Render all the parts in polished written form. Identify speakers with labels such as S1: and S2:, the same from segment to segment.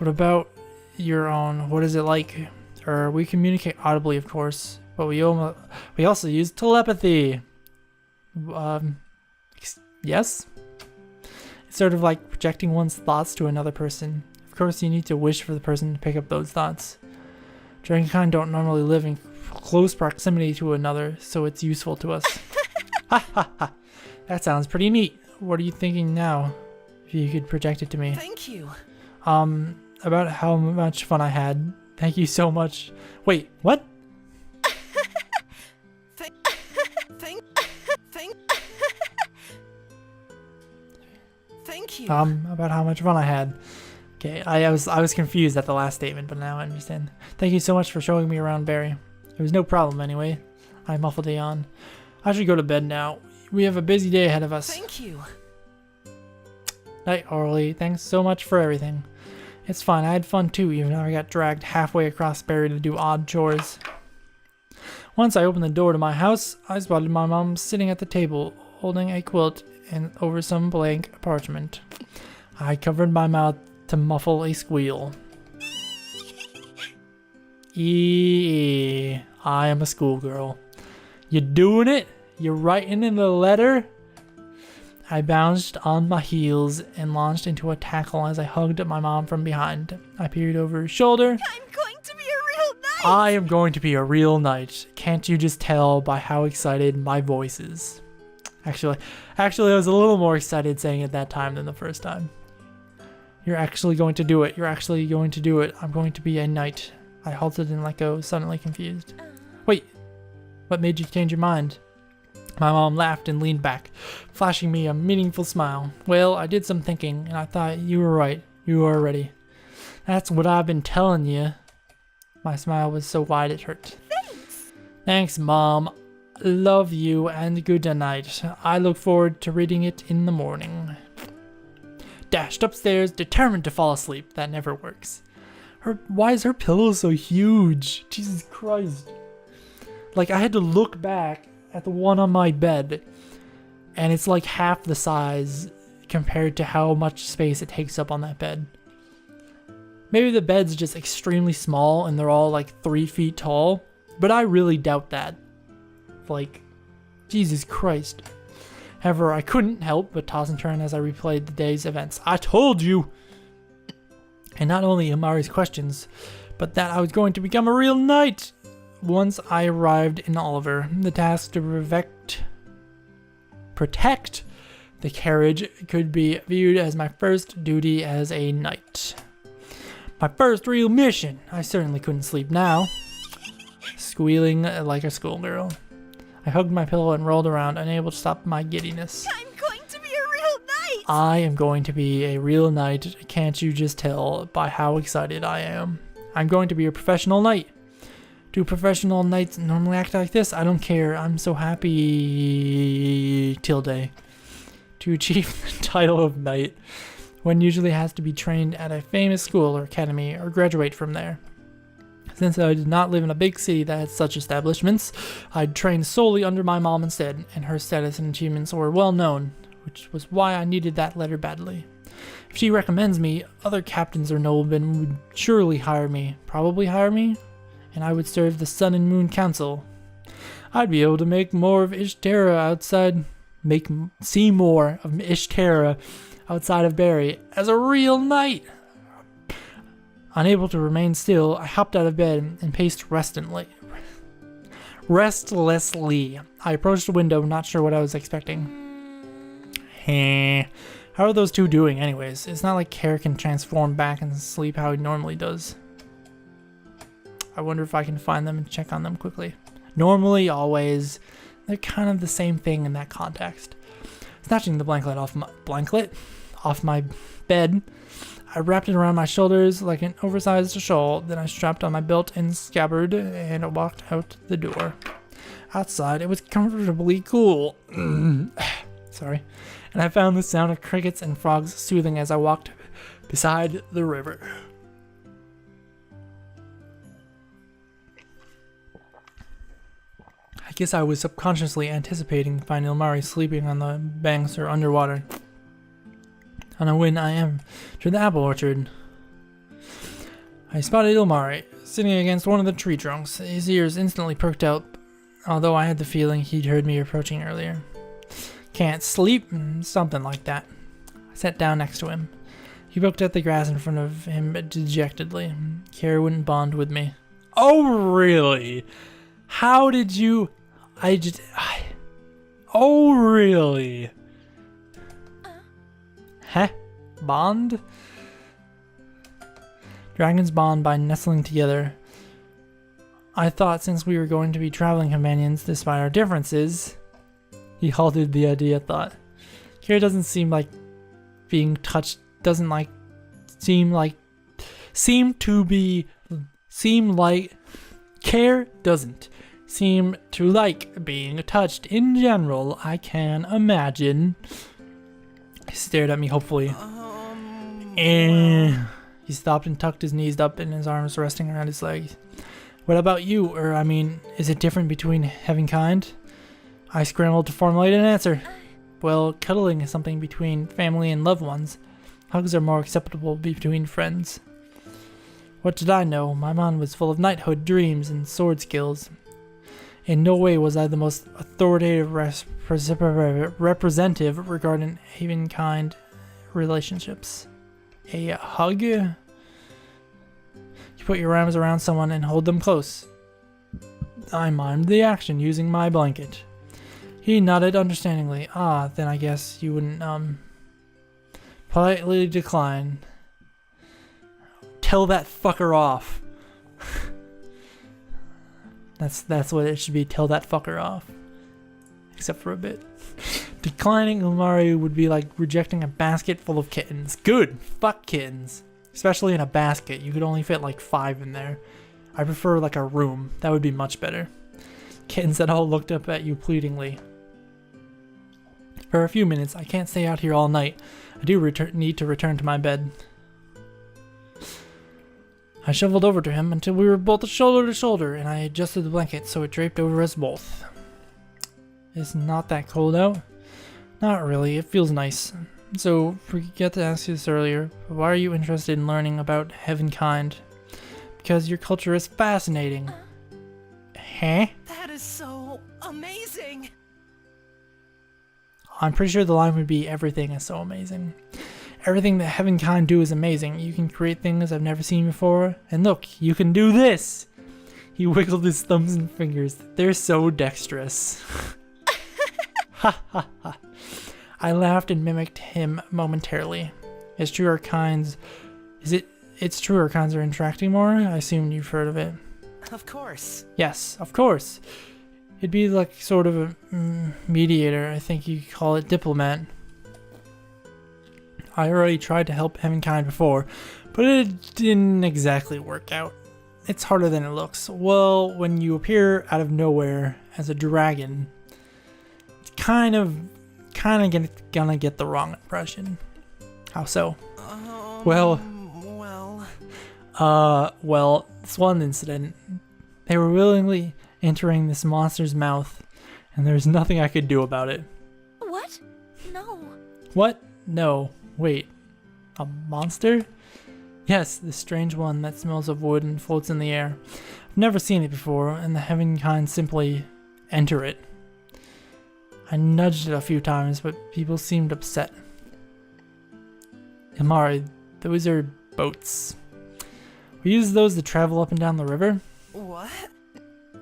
S1: What about your own? What is it like? We communicate audibly, of course, but we also use telepathy. Yes? It's sort of like projecting one's thoughts to another person. Of course, you need to wish for the person to pick up those thoughts. Dragonkind don't normally live in close proximity to another, so it's useful to us. Ha ha ha! That sounds pretty neat. What are you thinking now? If you could project it to me.
S2: Thank you.
S1: About how much fun I had. Thank you so much. Wait, what?
S2: Thank you.
S1: About how much fun I had. Okay, I was confused at the last statement, but now I understand. Thank you so much for showing me around, Barry. It was no problem anyway. I muffled a yawn. I should go to bed now. We have a busy day ahead of us.
S2: Thank you.
S1: Night, Auralee. Thanks so much for everything. It's fine. I had fun too, even though I got dragged halfway across Barry to do odd chores. Once I opened the door to my house, I spotted my mom sitting at the table, holding a quilt and over some blank parchment. I covered my mouth to muffle a squeal. I am a schoolgirl. You doing it? You writing in the letter? I bounced on my heels and launched into a tackle as I hugged my mom from behind. I peered over her shoulder.
S2: I'm going to be a real knight!
S1: I am going to be a real knight. Can't you just tell by how excited my voice is? Actually, I was a little more excited saying it that time than the first time. You're actually going to do it. You're actually going to do it. I'm going to be a knight. I halted and let go, suddenly confused. Wait, what made you change your mind? My mom laughed and leaned back, flashing me a meaningful smile. Well, I did some thinking, and I thought you were right. You are ready. That's what I've been telling you. My smile was so wide it hurt. Thanks, Mom. Love you and good night. I look forward to reading it in the morning. Dashed upstairs, determined to fall asleep. That never works. Why is her pillow so huge? Jesus Christ. Like, I had to look back at the one on my bed, and it's like half the size compared to how much space it takes up on that bed. Maybe the bed's just extremely small and they're all like 3 feet tall, but I really doubt that. Like, Jesus Christ. However, I couldn't help but toss and turn as I replayed the day's events. I told you! And not only Amari's questions, but that I was going to become a real knight! Once I arrived in Oliver, the task to protect the carriage could be viewed as my first duty as a knight. My first real mission! I certainly couldn't sleep now. Squealing like a schoolgirl. I hugged my pillow and rolled around, unable to stop my giddiness.
S2: I'm going to be a real knight!
S1: I am going to be a real knight. Can't you just tell by how excited I am? I'm going to be a professional knight. Do professional knights normally act like this? I don't care. I'm so happy. Tilde. To achieve the title of knight, one usually has to be trained at a famous school or academy or graduate from there. Since I did not live in a big city that had such establishments, I'd trained solely under my mom instead, and her status and achievements were well known, which was why I needed that letter badly. If she recommends me, other captains or noblemen would surely hire me, and I would serve the Sun and Moon Council. I'd be able to make more of Ishtera see more of Ishtera outside of Barry as a real knight. Unable to remain still, I hopped out of bed and paced restlessly. I approached the window, not sure what I was expecting. How are those two doing anyways? It's not like Kara can transform back and sleep how he normally does. I wonder if I can find them and check on them quickly. Normally, always, they're kind of the same thing in that context. Snatching the blanket off my bed, I wrapped it around my shoulders like an oversized shawl, then I strapped on my built-in scabbard and walked out the door. Outside, it was comfortably cool. Sorry. And I found the sound of crickets and frogs soothing as I walked beside the river. I guess I was subconsciously anticipating finding Ilmari sleeping on the banks or underwater. On a when I am to the apple orchard. I spotted Ilmari sitting against one of the tree trunks. His ears instantly perked up, although I had the feeling he'd heard me approaching earlier. Can't sleep? Something like that. I sat down next to him. He looked at the grass in front of him dejectedly. Kara wouldn't bond with me. Oh, really? How did you... Oh, really? Heh? Bond? Dragons bond by nestling together. I thought since we were going to be traveling companions despite our differences... He halted the idea thought. Kara doesn't seem like being touched, doesn't like, seem like Kara doesn't seem to like being touched in general, I can imagine. He stared at me hopefully. He stopped and tucked his knees up and his arms resting around his legs. What about you? Or, I mean, is it different between having kind? I scrambled to formulate an answer. Well, cuddling is something between family and loved ones. Hugs are more acceptable between friends. What did I know? My mind was full of knighthood dreams and sword skills. In no way was I the most authoritative representative regarding humankind relationships. A hug? You put your arms around someone and hold them close. I mimed the action using my blanket. He nodded understandingly. Ah, then I guess you wouldn't, politely decline. Tell that fucker off. That's what it should be. Tell that fucker off. Except for a bit. Declining Ilmari would be like rejecting a basket full of kittens. Good. Fuck kittens. Especially in a basket. You could only fit like 5 in there. I prefer like a room. That would be much better. Kittens that all looked up at you pleadingly. For a few minutes, I can't stay out here all night. I do need to return to my bed. I shuffled over to him until we were both shoulder to shoulder, and I adjusted the blanket so it draped over us both. It's not that cold out. Not really, it feels nice. So, forget to ask you this earlier, but why are you interested in learning about Heavenkind? Because your culture is fascinating. Huh?
S2: That is so amazing.
S1: I'm pretty sure the line would be everything is so amazing. Everything that Heavenkind do is amazing. You can create things I've never seen before. And look, you can do this! He wiggled his thumbs and fingers. They're so dexterous. Ha ha ha. I laughed and mimicked him momentarily. It's true our kinds are interacting more? I assume you've heard of it.
S2: Of course.
S1: Yes, of course. It'd be like sort of a mediator. I think you call it diplomat. I already tried to help Heavenkind before, but it didn't exactly work out. It's harder than it looks. Well, when you appear out of nowhere as a dragon, it's kind of gonna get the wrong impression. How so? Well, this one incident, they were willingly entering this monster's mouth, and there's nothing I could do about it.
S2: What? No.
S1: What? No. Wait. A monster? Yes, this strange one that smells of wood and floats in the air. I've never seen it before, and the Heavenkind simply enter it. I nudged it a few times, but people seemed upset. Ilmari, those are boats. We use those to travel up and down the river.
S2: What?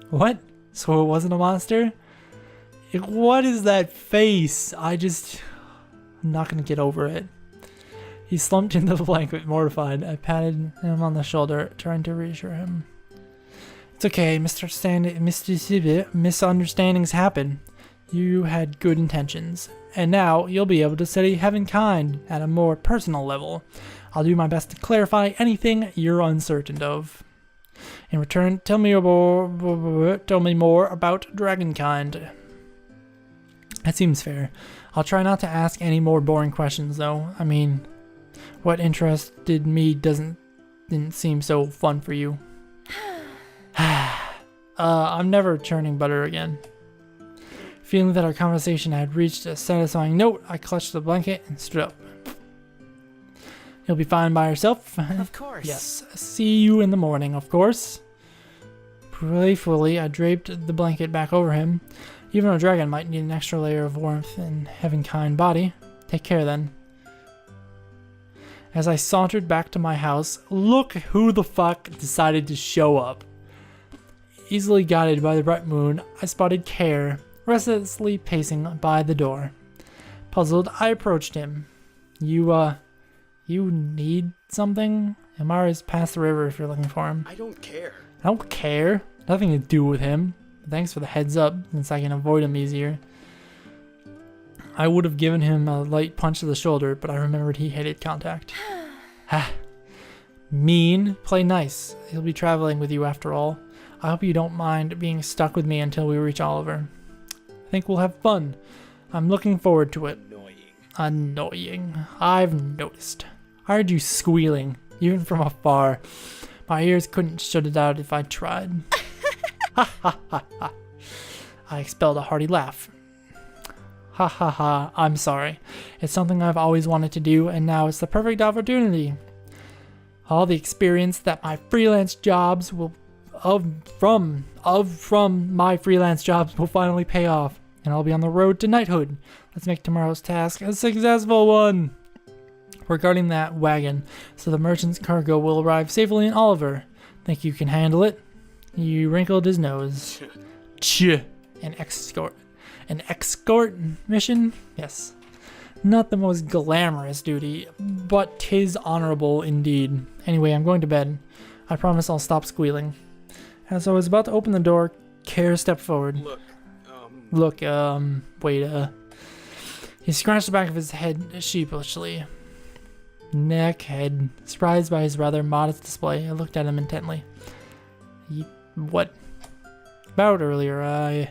S1: What? So it wasn't a monster? What is that face? I'm not gonna get over it. He slumped into the blanket, mortified. I patted him on the shoulder, trying to reassure him. It's okay, misunderstandings happen. You had good intentions. And now you'll be able to study Heavenkind at a more personal level. I'll do my best to clarify anything you're uncertain of. In return, tell me more about Dragonkind. That seems fair. I'll try not to ask any more boring questions, though. I mean, what interested me didn't seem so fun for you. I'm never churning butter again. Feeling that our conversation had reached a satisfying note, I clutched the blanket and stood up. You'll be fine by yourself.
S2: Of course.
S1: Yes. See you in the morning, of course. Playfully, I draped the blanket back over him. Even a dragon might need an extra layer of warmth in heaven-kind body. Take care then. As I sauntered back to my house, look who the fuck decided to show up. Easily guided by the bright moon, I spotted Care, restlessly pacing by the door. Puzzled, I approached him. You need something? Amara's past the river if you're looking for him.
S3: I don't care.
S1: I don't care. Nothing to do with him. Thanks for the heads up, since I can avoid him easier. I would have given him a light punch to the shoulder, but I remembered he hated contact. Mean, play nice. He'll be traveling with you after all. I hope you don't mind being stuck with me until we reach Oliver. I think we'll have fun. I'm looking forward to it. Annoying. I've noticed. I heard you squealing, even from afar. My ears couldn't shut it out if I tried. Ha ha ha ha. I expelled a hearty laugh. Ha ha ha, I'm sorry. It's something I've always wanted to do, and now it's the perfect opportunity. All the experience that my freelance jobs will from my freelance jobs will finally pay off, and I'll be on the road to knighthood. Let's make tomorrow's task a successful one. Regarding that wagon, so the merchant's cargo will arrive safely in Oliver. Think you can handle it? He wrinkled his nose. An escort mission? Yes. Not the most glamorous duty, but 'tis honorable indeed. Anyway, I'm going to bed. I promise I'll stop squealing. As I was about to open the door, Care stepped forward. He scratched the back of his head sheepishly. Head. Surprised by his rather modest display, I looked at him intently. What? About earlier, and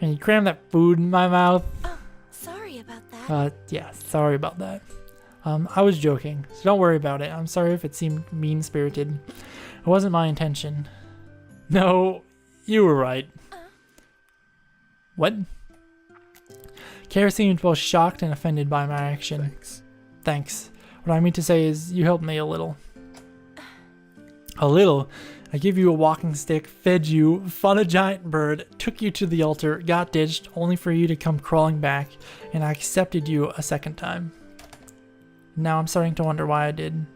S1: he crammed that food in my mouth.
S2: Oh, sorry about that.
S1: Yeah, sorry about that. I was joking, so don't worry about it. I'm sorry if it seemed mean-spirited. It wasn't my intention. No, you were right. What? Care seemed both shocked and offended by my action. Thanks. What I mean to say is, you helped me a little. A little? I gave you a walking stick, fed you, fought a giant bird, took you to the altar, got ditched, only for you to come crawling back, and I accepted you a second time. Now I'm starting to wonder why I did.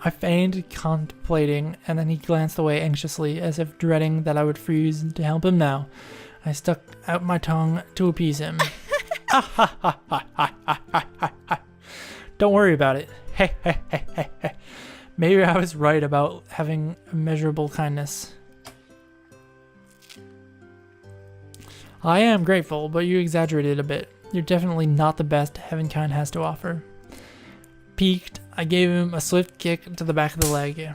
S1: I feigned contemplating, and then he glanced away anxiously, as if dreading that I would freeze to help him now. I stuck out my tongue to appease him. Don't worry about it. Maybe I was right about having immeasurable kindness. I am grateful, but you exaggerated a bit. You're definitely not the best Heavenkind has to offer. Piqued, I gave him a swift kick to the back of the leg.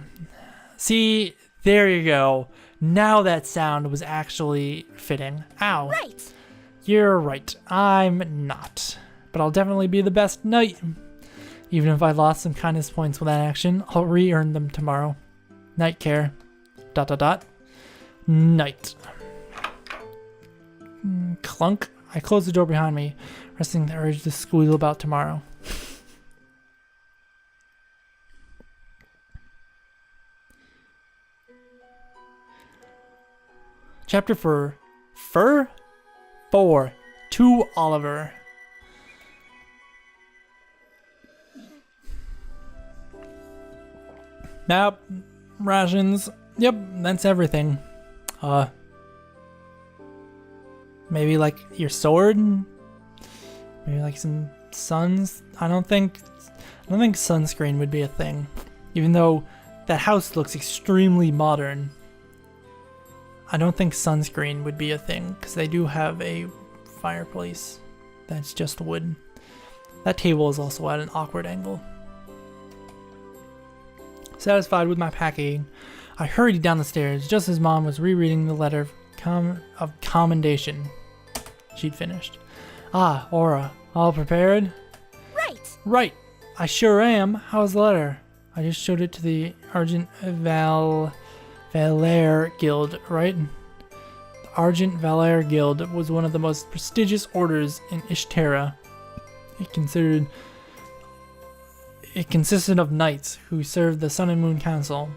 S1: See, there you go. Now that sound was actually fitting. Ow.
S2: Right.
S1: You're right. I'm not. But I'll definitely be the best knight. Even if I lost some kindness points with that action, I'll re-earn them tomorrow. Night Care. ... Night. Clunk. I closed the door behind me, resting the urge to squeal about tomorrow. Chapter 4. 4. To Oliver. Map, rations, yep, that's everything. Maybe like your sword? Maybe like some suns? I don't think sunscreen would be a thing. Even though that house looks extremely modern. I don't think sunscreen would be a thing, because they do have a fireplace that's just wood. That table is also at an awkward angle. Satisfied with my packing, I hurried down the stairs just as Mom was rereading the letter of commendation she'd finished. Ah, Aura, all prepared?
S2: Right.
S1: Right, I sure am. How's the letter? I just showed it to the Argent Valere Guild, right? The Argent Valere Guild was one of the most prestigious orders in Ishtera. It It consisted of knights who served the Sun and Moon Council.